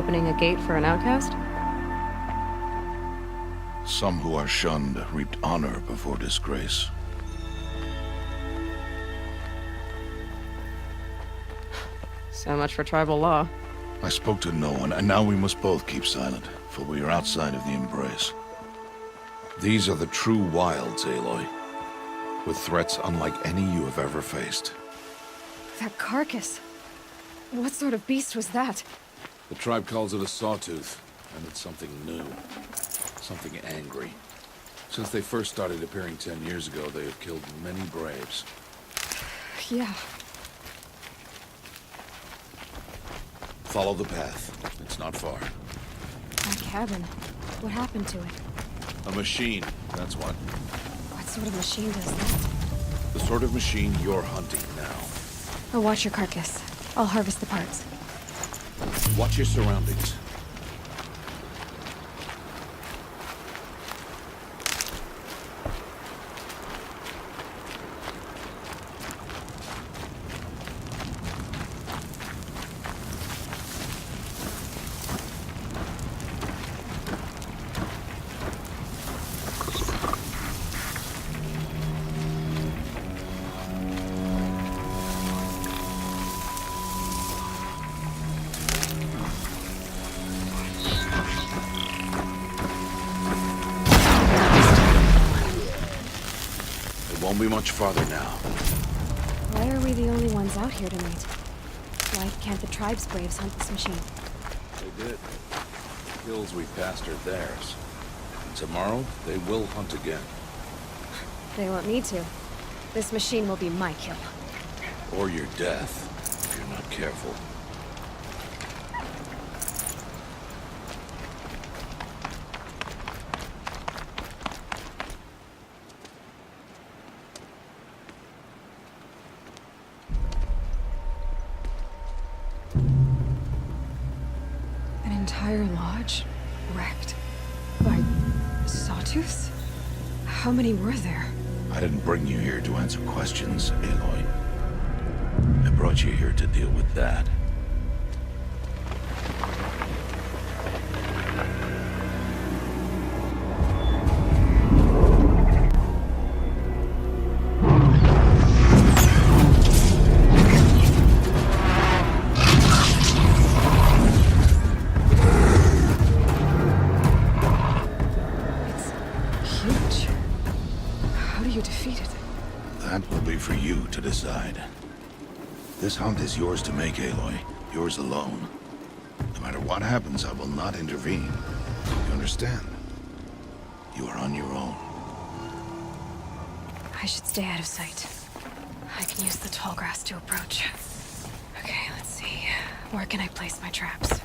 opening a gate for an outcast? Some who are shunned reaped honor before disgrace. So much for tribal law. I spoke to no one, and now we must both keep silent, for we are outside of the embrace. These are the true wilds, Aloy, with threats unlike any you have ever faced. That carcass. What sort of beast was that? The tribe calls it a sawtooth, and it's something new. Something angry. Since they first started appearing 10 years ago, they have killed many braves. Yeah. Follow the path. It's not far. That cabin. What happened to it? A machine, that's what. What sort of machine does that? The sort of machine you're hunting now. I'll watch your carcass. I'll harvest the parts. Watch your surroundings. Won't be much farther now. Why are we the only ones out here tonight? Why can't the tribe's braves hunt this machine? They did. The hills we passed are theirs. And tomorrow, they will hunt again. They won't need to. This machine will be my kill. Or your death, if you're not careful. An entire lodge wrecked by sawtooths? How many were there? I didn't bring you here to answer questions, Aloy. I brought you here to deal with that. That will be for you to decide. This hunt is yours to make, Aloy. Yours alone. No matter what happens, I will not intervene. You understand? You are on your own. I should stay out of sight. I can use the tall grass to approach. Okay, let's see. Where can I place my traps?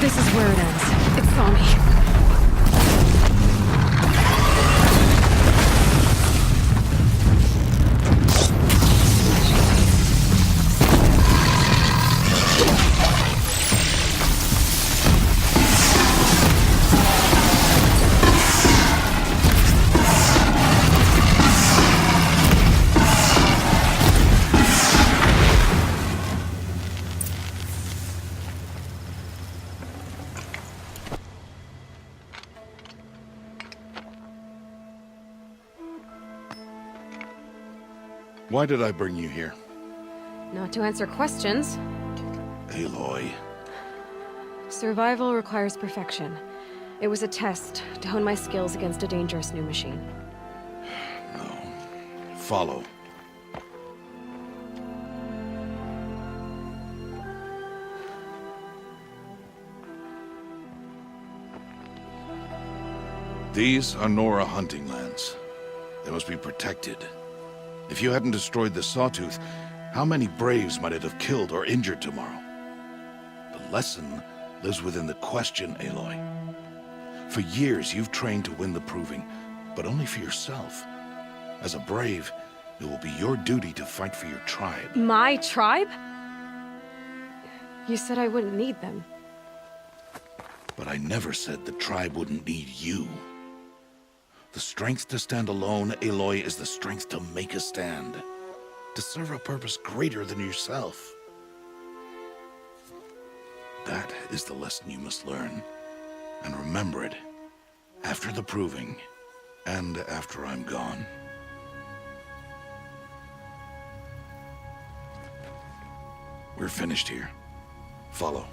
This is where it ends. It saw me. Why did I bring you here? Not to answer questions. Aloy. Survival requires perfection. It was a test to hone my skills against a dangerous new machine. No. Follow. These are Nora hunting lands. They must be protected. If you hadn't destroyed the Sawtooth, how many Braves might it have killed or injured tomorrow? The lesson lives within the question, Aloy. For years, you've trained to win the Proving, but only for yourself. As a Brave, it will be your duty to fight for your tribe. My tribe? You said I wouldn't need them. But I never said the tribe wouldn't need you. The strength to stand alone, Aloy, is the strength to make a stand. To serve a purpose greater than yourself. That is the lesson you must learn. And remember it. After the Proving. And after I'm gone. We're finished here. Follow.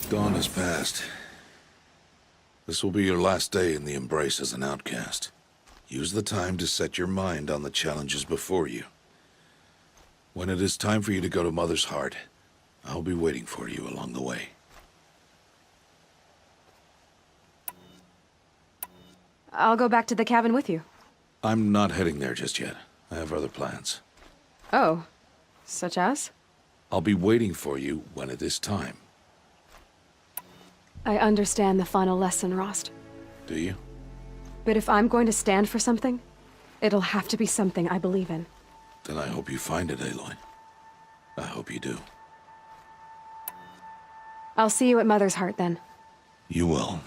Dawn has passed. This will be your last day in the Embrace as an outcast. Use the time to set your mind on the challenges before you. When it is time for you to go to Mother's Heart, I'll be waiting for you along the way. I'll go back to the cabin with you. I'm not heading there just yet. I have other plans. Oh, such as? I'll be waiting for you when it is time. I understand the final lesson, Rost. Do you? But if I'm going to stand for something, it'll have to be something I believe in. Then I hope you find it, Aloy. I hope you do. I'll see you at Mother's Heart, then. You will.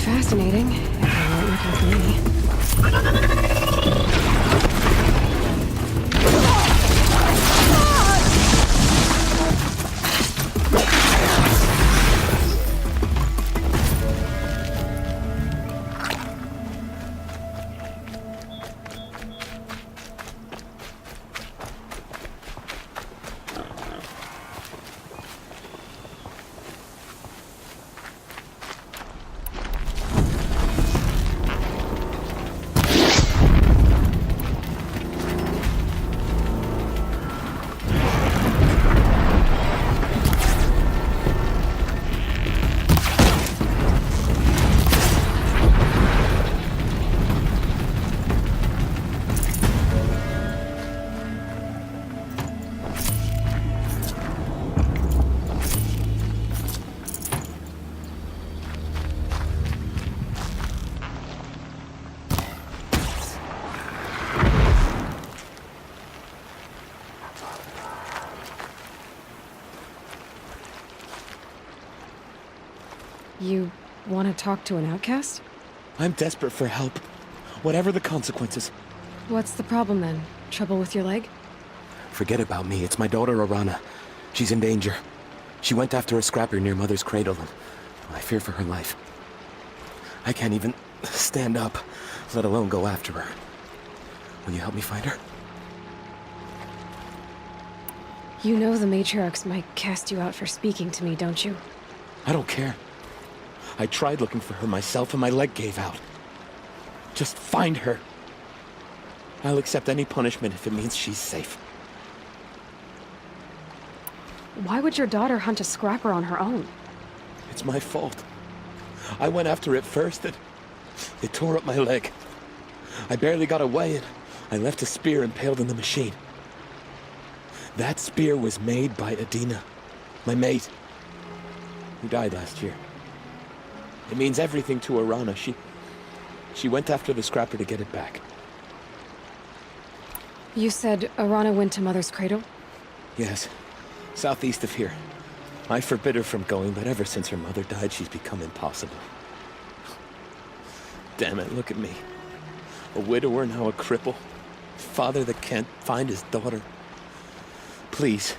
Fascinating, if they weren't looking for me. You want to talk to an outcast? I'm desperate for help. Whatever the consequences. What's the problem then? Trouble with your leg? Forget about me. It's my daughter, Arana. She's in danger. She went after a scrapper near Mother's cradle, and I fear for her life. I can't even stand up, let alone go after her. Will you help me find her? You know the matriarchs might cast you out for speaking to me, don't you? I don't care. I tried looking for her myself, and my leg gave out. Just find her. I'll accept any punishment if it means she's safe. Why would your daughter hunt a scrapper on her own? It's my fault. I went after it first, and it tore up my leg. I barely got away, and I left a spear impaled in the machine. That spear was made by Adina, my mate, who died last year. It means everything to Arana. She went after the scrapper to get it back. You said Arana went to Mother's cradle? Yes, southeast of here. I forbid her from going, but ever since her mother died, she's become impossible. Damn it, look at me. A widower, now a cripple. Father that can't find his daughter. Please,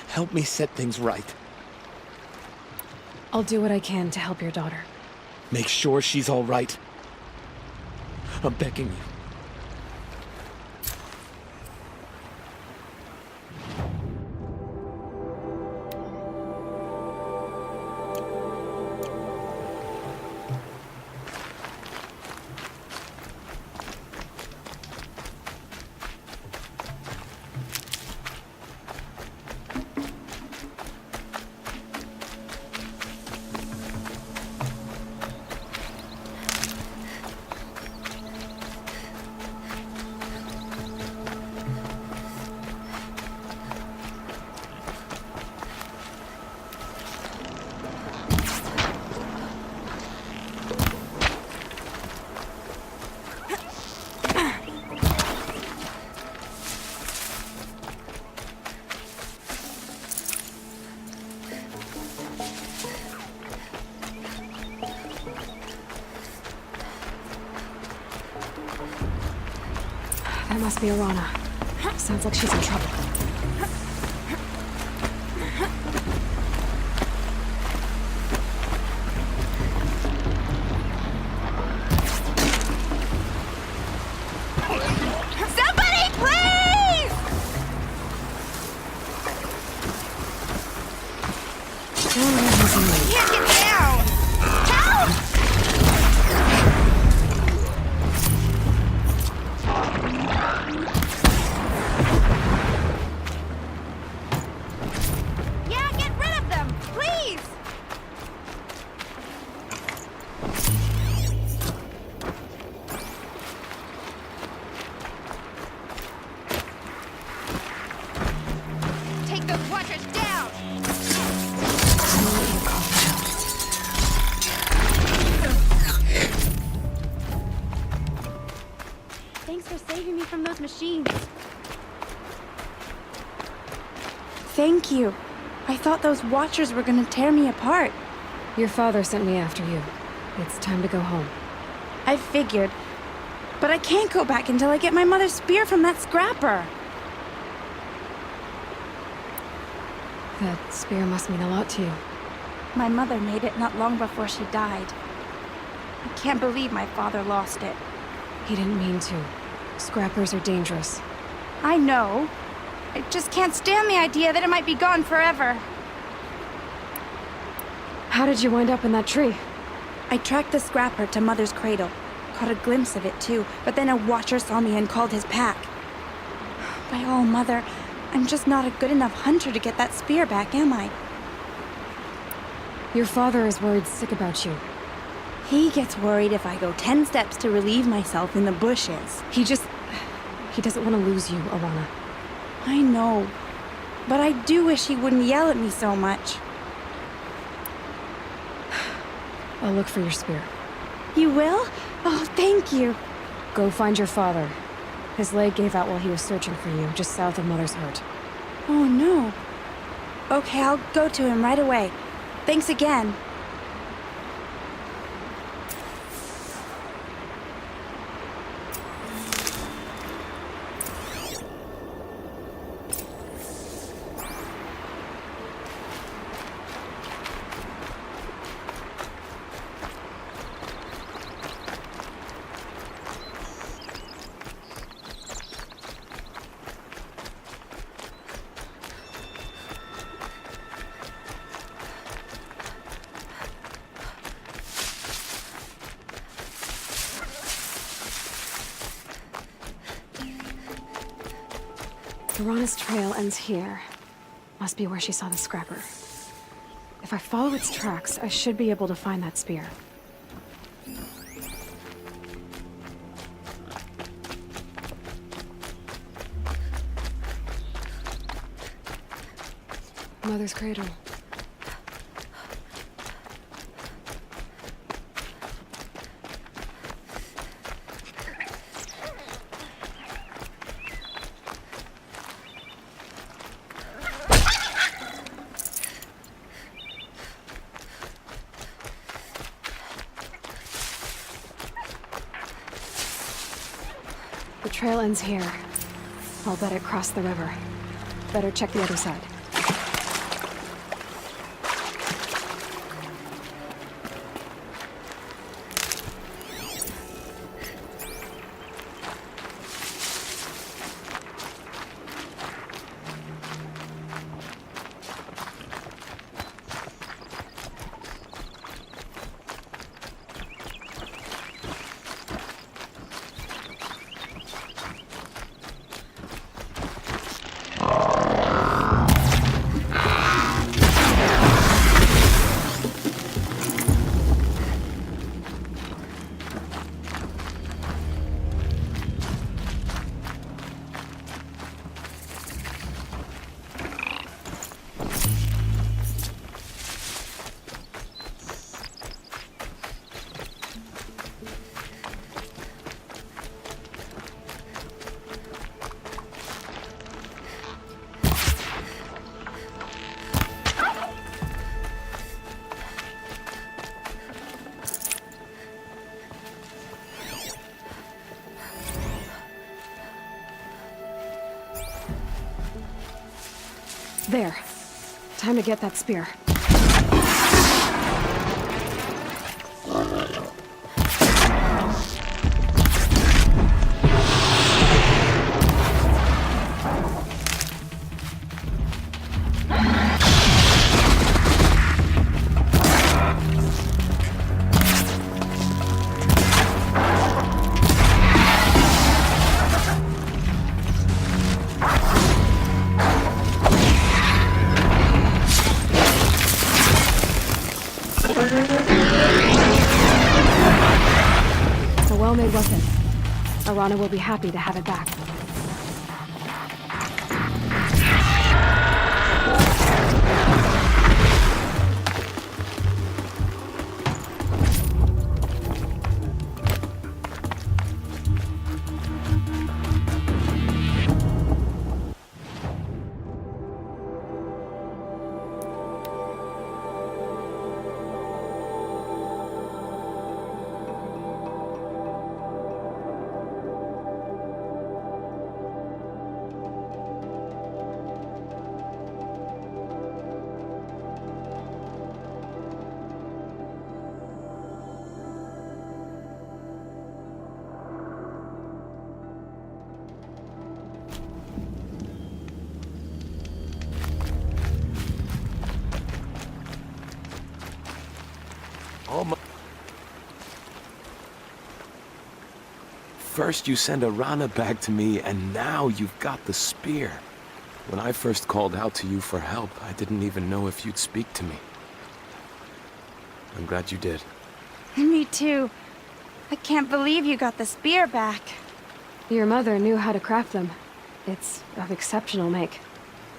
help me set things right. I'll do what I can to help your daughter. Make sure she's all right. I'm begging you. That must be Arana. Sounds like she's in trouble. Somebody, please! Can't get down! Help! Yeah, get rid of them, please! Take those watchers down! Thanks for saving me from those machines. Thank you. I thought those watchers were gonna tear me apart. Your father sent me after you. It's time to go home. I figured. But I can't go back until I get my mother's spear from that scrapper. That spear must mean a lot to you. My mother made it not long before she died. I can't believe my father lost it. He didn't mean to. Scrappers are dangerous. I know. I just can't stand the idea that it might be gone forever. How did you wind up in that tree? I tracked the scrapper to Mother's cradle. Caught a glimpse of it too, but then a watcher saw me and called his pack. By all, Mother, I'm just not a good enough hunter to get that spear back, am I? Your father is worried sick about you. He gets worried if I go 10 steps to relieve myself in the bushes. He doesn't want to lose you, Arana. I know, but I do wish he wouldn't yell at me so much. I'll look for your spear. You will? Oh, thank you. Go find your father. His leg gave out while he was searching for you, just south of Mother's Hurt. Oh, no. Okay, I'll go to him right away. Thanks again. Piranha's trail ends here. Must be where she saw the scrapper. If I follow its tracks, I should be able to find that spear. Mother's cradle. The trail ends here. I'll bet it crossed the river. Better check the other side. There. Time to get that spear. A well-made weapon. Arana will be happy to have it back. First you send Arana back to me, and now you've got the spear. When I first called out to you for help, I didn't even know if you'd speak to me. I'm glad you did. Me too. I can't believe you got the spear back. Your mother knew how to craft them. It's of exceptional make.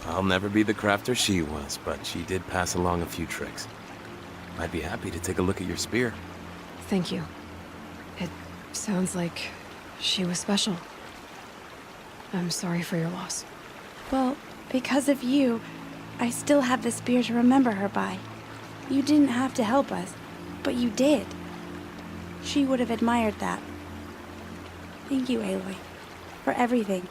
I'll never be the crafter she was, but she did pass along a few tricks. I'd be happy to take a look at your spear. Thank you. It sounds like she was special. I'm sorry for your loss. Well, because of you, I still have the spear to remember her by. You didn't have to help us, but you did. She would have admired that. Thank you, Aloy, for everything.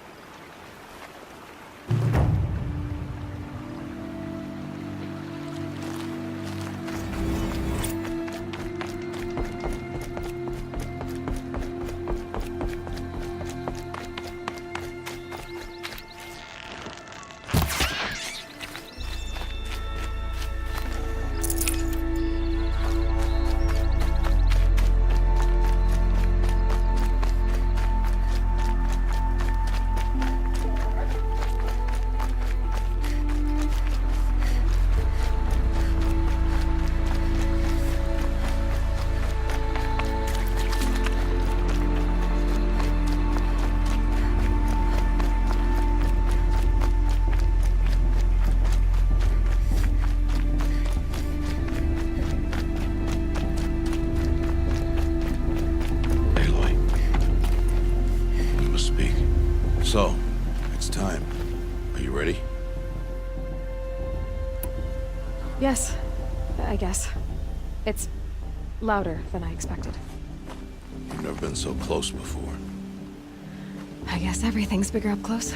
So, it's time. Are you ready? Yes, I guess. It's louder than I expected. You've never been so close before. I guess everything's bigger up close.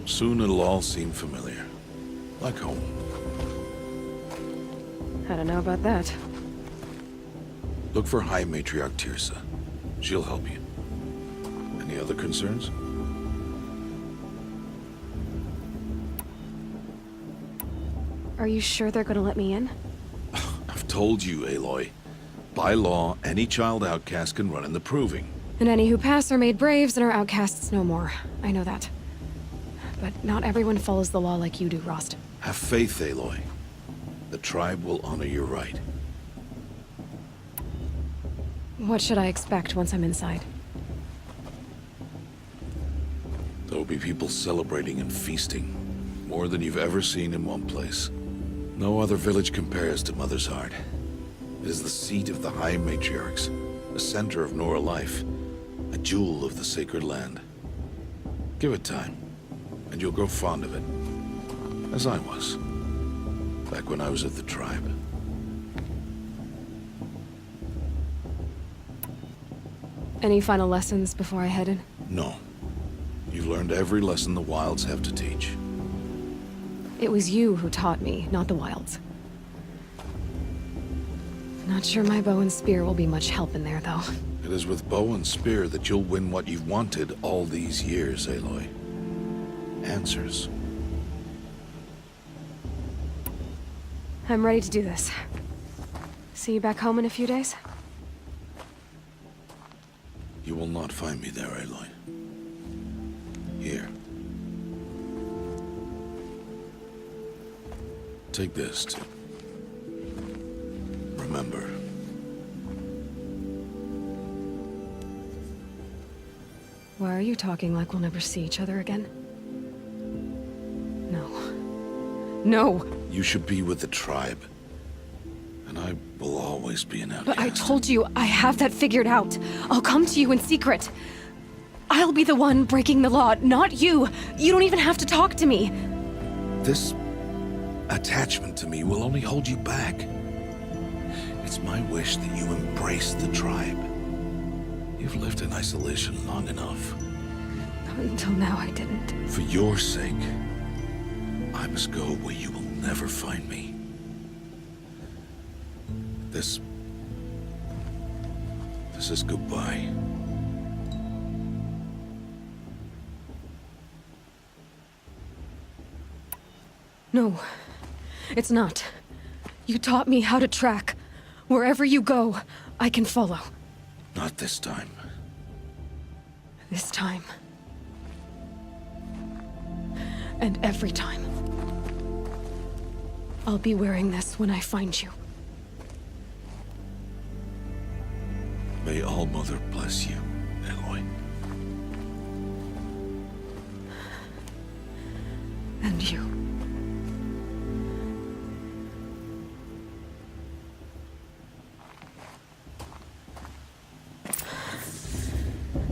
Soon it'll all seem familiar. Like home. I don't know about that. Look for High Matriarch Tirsa. She'll help you. Any other concerns? Are you sure they're gonna let me in? I've told you, Aloy. By law, any child outcast can run in the Proving. And any who pass are made braves and are outcasts no more. I know that. But not everyone follows the law like you do, Rost. Have faith, Aloy. The tribe will honor your right. What should I expect once I'm inside? There will be people celebrating and feasting. More than you've ever seen in one place. No other village compares to Mother's Heart. It is the seat of the High Matriarchs, the center of Nora life, a jewel of the sacred land. Give it time, and you'll grow fond of it. As I was, back when I was at the tribe. Any final lessons before I head in? No. You've learned every lesson the Wilds have to teach. It was you who taught me, not the Wilds. Not sure my bow and spear will be much help in there, though. It is with bow and spear that you'll win what you've wanted all these years, Aloy. Answers. I'm ready to do this. See you back home in a few days? You will not find me there, Aloy. Here. Take this, too. Remember. Why are you talking like we'll never see each other again? No. No! You should be with the tribe. And I will always be an outcast. But I told you, I have that figured out. I'll come to you in secret. I'll be the one breaking the law, not you. You don't even have to talk to me. This attachment to me will only hold you back. It's my wish that you embrace the tribe. You've lived in isolation long enough. Until now, I didn't. For your sake, I must go where you will never find me. This is goodbye. No, it's not. You taught me how to track. Wherever you go, I can follow. Not this time. This time. And every time. I'll be wearing this when I find you. May All Mother bless you, Aloy. And you.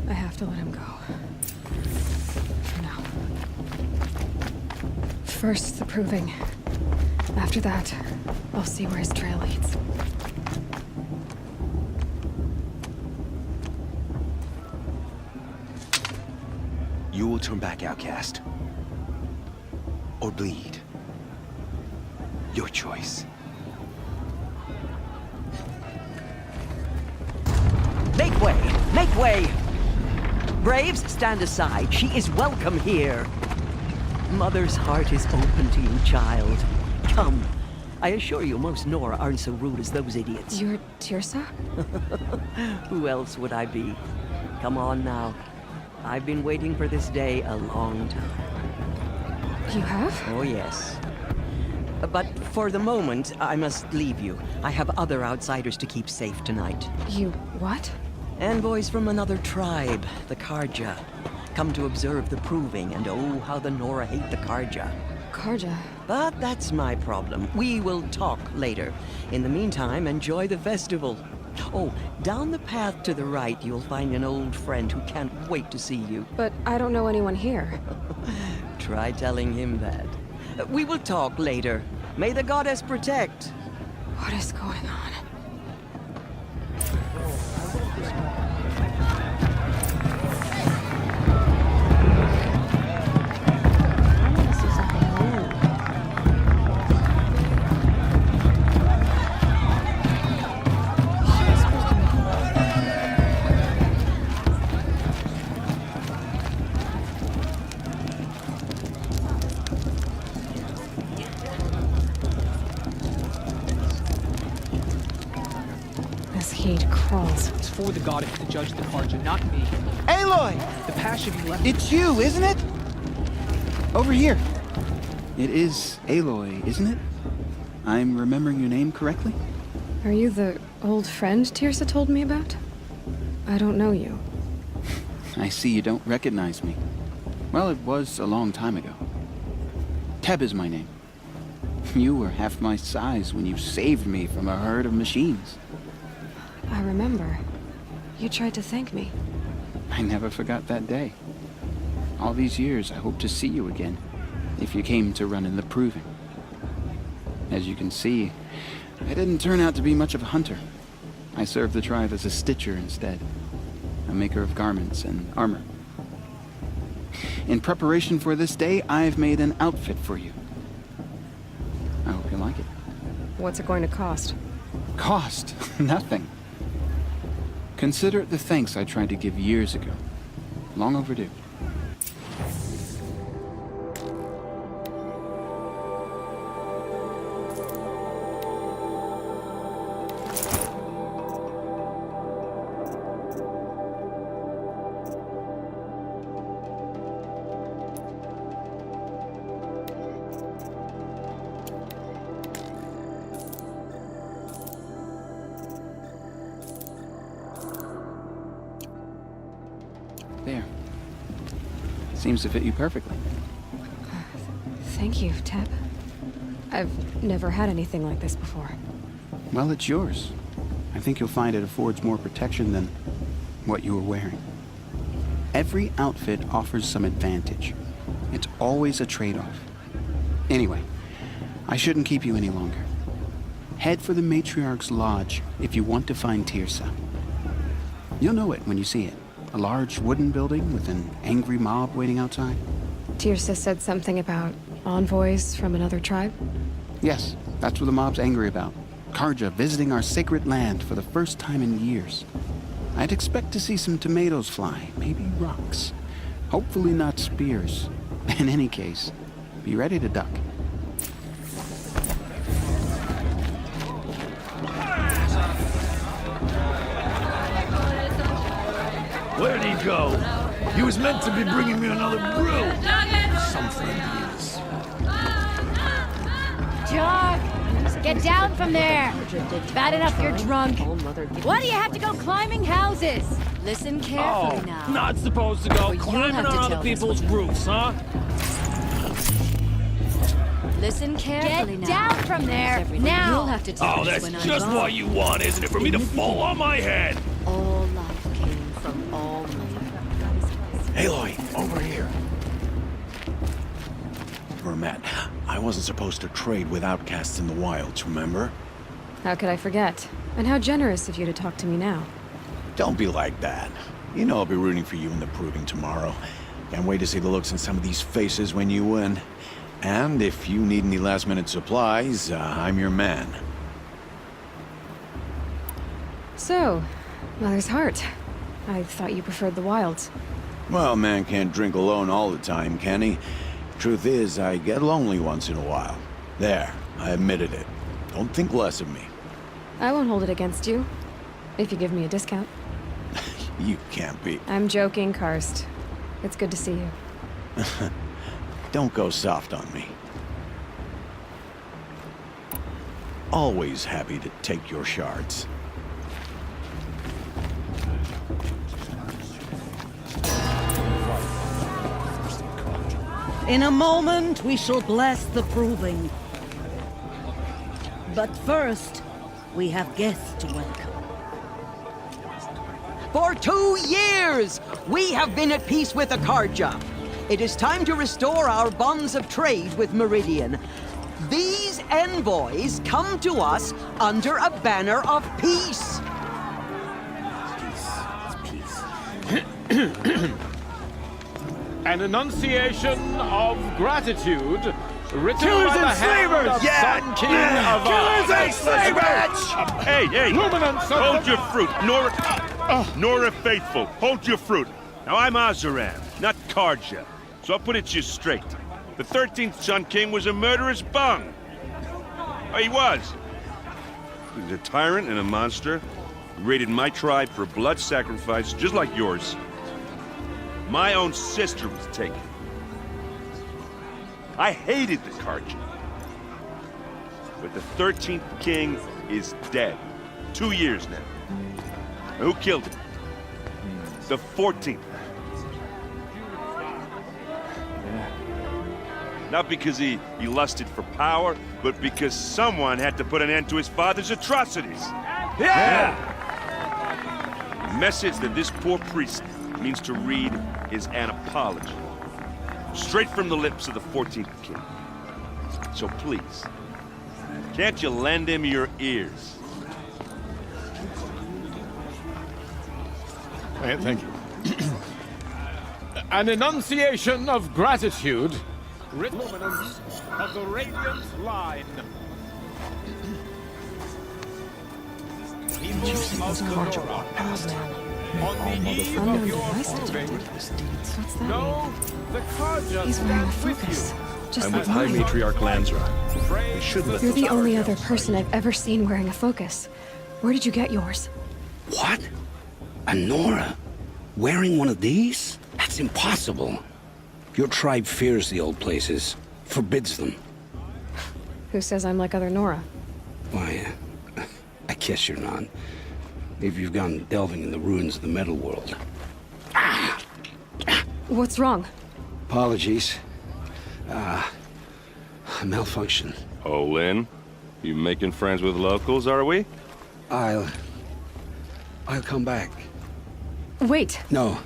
I have to let him go. For now. First, the proving. After that, I'll see where his trail leads. You will turn back, outcast. Or bleed. Your choice. Make way! Make way! Braves, stand aside. She is welcome here. Mother's heart is open to you, child. Come. I assure you, most Nora aren't so rude as those idiots. You're Tirsa? Who else would I be? Come on now. I've been waiting for this day a long time. You have? Oh, yes. But for the moment, I must leave you. I have other outsiders to keep safe tonight. You what? Envoys from another tribe, the Karja. Come to observe the proving, and oh, how the Nora hate the Karja. Karja. But that's my problem. We will talk later. In the meantime, enjoy the festival. Oh, down the path to the right, you'll find an old friend who can't wait to see you. But I don't know anyone here. Try telling him that. We will talk later. May the goddess protect. What is going on? This heat crawls. It's for the goddess to judge the Karja, not me. Aloy! The past should be left. It's you, isn't it? Over here. It is Aloy, isn't it? I'm remembering your name correctly? Are you the old friend Tirsa told me about? I don't know you. I see you don't recognize me. Well, it was a long time ago. Teb is my name. You were half my size when you saved me from a herd of machines. I remember. You tried to thank me. I never forgot that day. All these years, I hope to see you again, if you came to run in the proving. As you can see, I didn't turn out to be much of a hunter. I served the tribe as a stitcher instead, a maker of garments and armor. In preparation for this day, I've made an outfit for you. I hope you like it. What's it going to cost? Cost? Nothing. Consider it the thanks I tried to give years ago. Long overdue. There. Seems to fit you perfectly. Thank you, Teb. I've never had anything like this before. Well, it's yours. I think you'll find it affords more protection than what you were wearing. Every outfit offers some advantage. It's always a trade-off. Anyway, I shouldn't keep you any longer. Head for the Matriarch's Lodge if you want to find Tirsa. You'll know it when you see it. A large wooden building with an angry mob waiting outside? Tirsa said something about envoys from another tribe? Yes, that's what the mob's angry about. Karja visiting our sacred land for the first time in years. I'd expect to see some tomatoes fly, maybe rocks. Hopefully not spears. In any case, be ready to duck. Where'd he go? He was meant to be bringing me another brew. Some friend he is. Doc, get down from there. Bad enough you're drunk. Why do you have to go climbing houses? Listen carefully now. Not supposed to go Or you'll climbing have to on tell other us people's what- roofs, huh? Listen carefully now. Get down from there, now! You'll have to tell Oh, us that's when I'm just gone. what you want, isn't it? For me to fall on my head. All life came from all life. Aloy, over here. Vermet, I wasn't supposed to trade with outcasts in the wilds, remember? How could I forget? And how generous of you to talk to me now. Don't be like that. You know I'll be rooting for you in the proving tomorrow. Can't wait to see the looks on some of these faces when you win. And if you need any last-minute supplies, I'm your man. So, Mother's Heart. I thought you preferred the wilds. Well, man can't drink alone all the time, can he? Truth is, I get lonely once in a while. There, I admitted it. Don't think less of me. I won't hold it against you. If you give me a discount. You can't be. I'm joking, Karst. It's good to see you. Don't go soft on me. Always happy to take your shards. In a moment, we shall bless the proving. But first, we have guests to welcome. For 2 years, we have been at peace with the Karja. It is time to restore our bonds of trade with Meridian. These envoys come to us under a banner of peace. An enunciation of gratitude written Killers by the and hand slavers! of Yeah! Sun King of Killers and slavers! Hey, hey! Luminance of Hold the- your fruit, Nora Faithful. Hold your fruit. Now I'm Azaran, not Karja, so I'll put it to you straight. The 13th Sun King was a murderous bung. Oh, he was. He was a tyrant and a monster. He raided my tribe for blood sacrifice, just like yours. My own sister was taken. I hated the Karja. But the 13th king is dead. 2 years now. And who killed him? The 14th. Not because he lusted for power, but because someone had to put an end to his father's atrocities. Yeah! The message that this poor priest means to read is an apology. Straight from the lips of the 14th king. So please, can't you lend him your ears? Thank you. An enunciation of gratitude written luminance of the radiant line. People of Sonora, on the eve of your proving, What's that know the Karja He's wearing a stand with focus. you. Just I'm like with High mine. Matriarch Lansra. We should let You're the those only Karja other fight. person I've ever seen wearing a focus. Where did you get yours? What? A Nora? Wearing one of these? That's impossible. Your tribe fears the old places, forbids them. Who says I'm like other Nora? Why, I guess you're not. If you've gone delving in the ruins of the metal world. What's wrong? Apologies. A malfunction. Oh, Lynn, you making friends with locals, are we? I'll come back. Wait. No,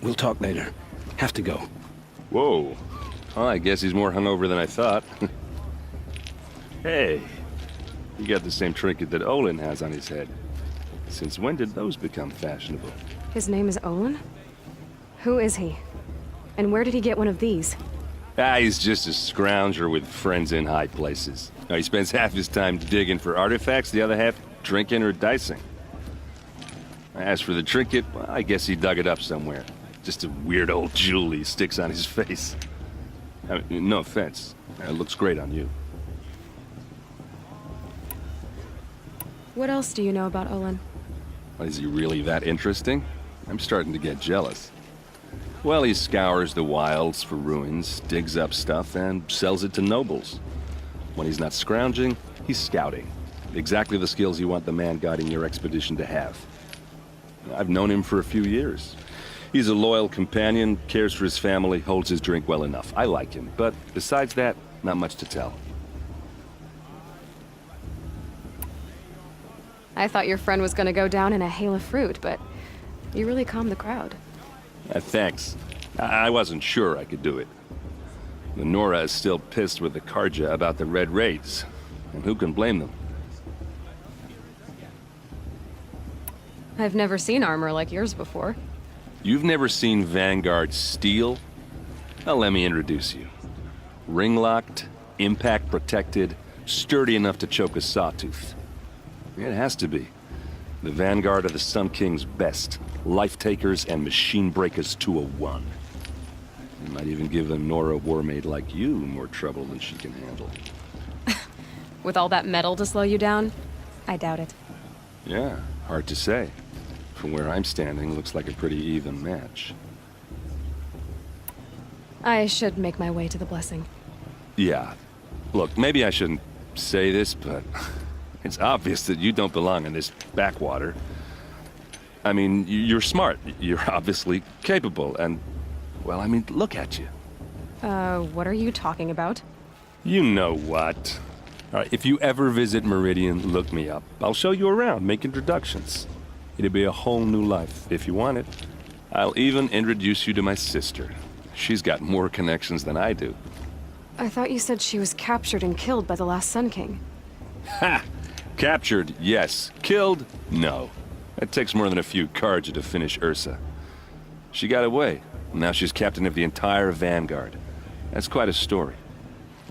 we'll talk later. Have to go. Whoa. Oh, I guess he's more hungover than I thought. Hey, you got the same trinket that Olin has on his head. Since when did those become fashionable? His name is Olin? Who is he? And where did he get one of these? He's just a scrounger with friends in high places. Now, he spends half his time digging for artifacts, the other half drinking or dicing. As for the trinket, well, I guess he dug it up somewhere. Just a weird old jewel he sticks on his face. I mean, no offense. It looks great on you. What else do you know about Olin? Is he really that interesting? I'm starting to get jealous. Well, he scours the wilds for ruins, digs up stuff, and sells it to nobles. When he's not scrounging, he's scouting. Exactly the skills you want the man guiding your expedition to have. I've known him for a few years. He's a loyal companion, cares for his family, holds his drink well enough. I like him, but besides that, not much to tell. I thought your friend was gonna go down in a hail of fruit, but you really calmed the crowd. Thanks. I wasn't sure I could do it. The Nora is still pissed with the Karja about the Red Raids, and who can blame them? I've never seen armor like yours before. You've never seen Vanguard steel? Well, let me introduce you. Ring-locked, impact-protected, sturdy enough to choke a sawtooth. It has to be. The Vanguard are the Sun King's best. Life-takers and machine breakers to a one. You might even give a Nora warmaid like you more trouble than she can handle. With all that metal to slow you down? I doubt it. Yeah, hard to say. From where I'm standing, looks like a pretty even match. I should make my way to the blessing. Yeah. Look, maybe I shouldn't say this, but it's obvious that you don't belong in this backwater. I mean, you're smart. You're obviously capable, and, well, I mean, look at you. What are you talking about? You know what. All right, if you ever visit Meridian, look me up. I'll show you around, make introductions. It'd be a whole new life, if you want it. I'll even introduce you to my sister. She's got more connections than I do. I thought you said she was captured and killed by the last Sun King. Ha! Captured, yes. Killed, no. It takes more than a few Carja to finish Ursa. She got away. Now she's captain of the entire Vanguard. That's quite a story.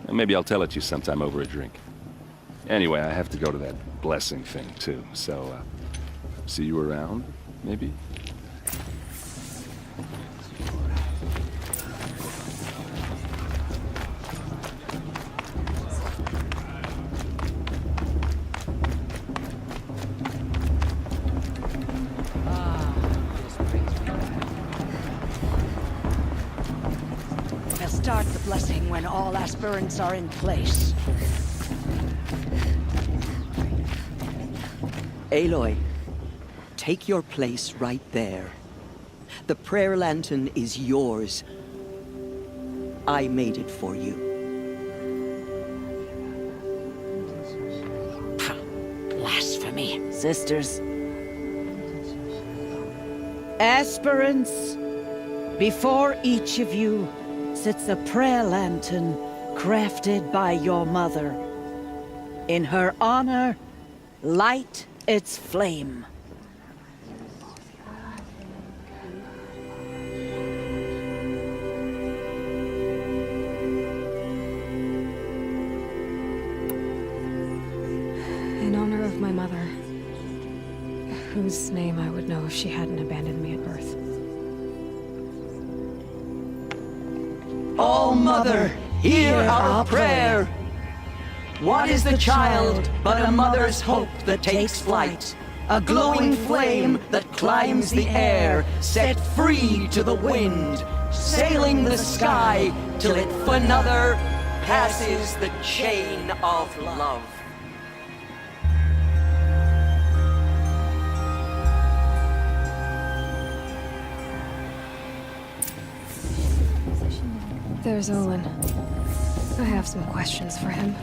And maybe I'll tell it to you sometime over a drink. Anyway, I have to go to that blessing thing, too. So, see you around, maybe? We'll start the blessing when all aspirants are in place. Aloy, take your place right there. The prayer lantern is yours. I made it for you. Blasphemy, sisters. Aspirants, before each of you sits a prayer lantern crafted by your mother. In her honor, light its flame. In honor of my mother, whose name I would know if she hadn't abandoned me at birth. All Mother, hear our prayer. What is the child but a mother's hope that takes flight? A glowing flame that climbs the air, set free to the wind, sailing the sky till it for another passes the chain of love. There's Olin. I have some questions for him.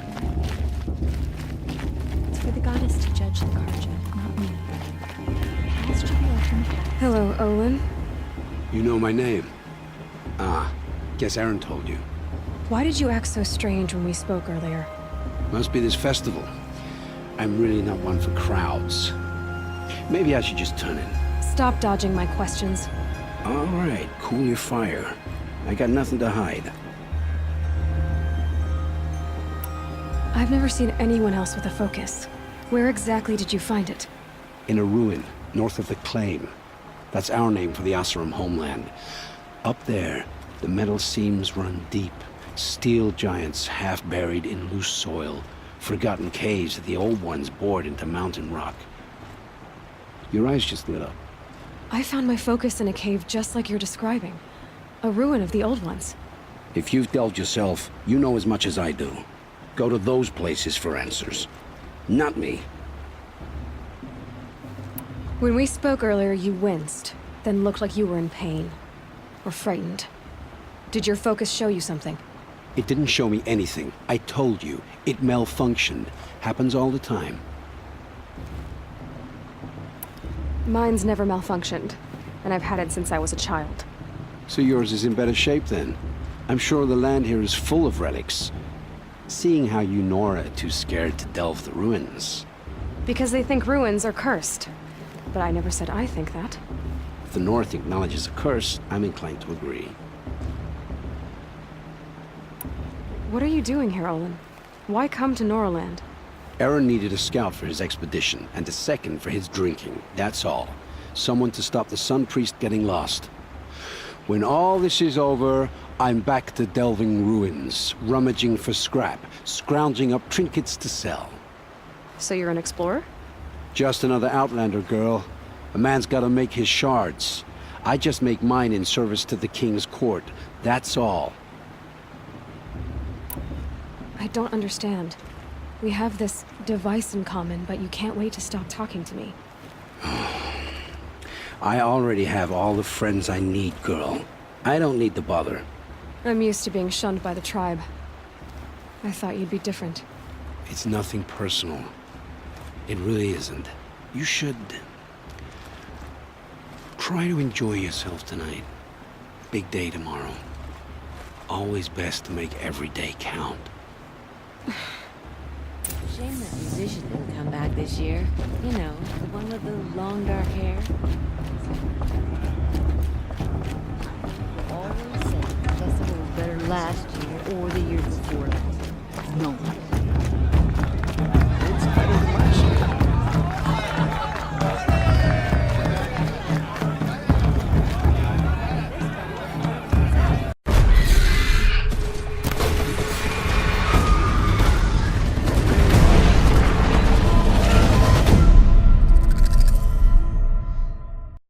It's for the goddess to judge the Carja, not me. Paths should be open. Hello, Olin. You know my name? Ah, guess Aaron told you. Why did you act so strange when we spoke earlier? Must be this festival. I'm really not one for crowds. Maybe I should just turn in. Stop dodging my questions. All right, cool your fire. I got nothing to hide. I've never seen anyone else with a focus. Where exactly did you find it? In a ruin, north of the Claim. That's our name for the Asuram homeland. Up there, the metal seams run deep. Steel giants half buried in loose soil. Forgotten caves that the old ones bored into mountain rock. Your eyes just lit up. I found my focus in a cave just like you're describing. A ruin of the old ones. If you've delved yourself, you know as much as I do. Go to those places for answers. Not me. When we spoke earlier, you winced, then looked like you were in pain. Or frightened. Did your focus show you something? It didn't show me anything. I told you. It malfunctioned. Happens all the time. Mine's never malfunctioned, and I've had it since I was a child. So yours is in better shape then. I'm sure the land here is full of relics. Seeing how you Nora are too scared to delve the ruins. Because they think ruins are cursed. But I never said I think that. If the North acknowledges a curse, I'm inclined to agree. What are you doing here, Olin? Why come to Noraland? Aaron needed a scout for his expedition, and a second for his drinking. That's all. Someone to stop the Sun Priest getting lost. When all this is over, I'm back to delving ruins, rummaging for scrap, scrounging up trinkets to sell. So you're an explorer? Just another Outlander, girl. A man's gotta make his shards. I just make mine in service to the King's court. That's all. I don't understand. We have this device in common, but you can't wait to stop talking to me. I already have all the friends I need, girl. I don't need the bother. I'm used to being shunned by the tribe. I thought you'd be different. It's nothing personal. It really isn't. You should... Try to enjoy yourself tonight. Big day tomorrow. Always best to make every day count. Shame that musician didn't come back this year. You know, the one with the long dark hair. Always said the festival was better last year or the year before last. No one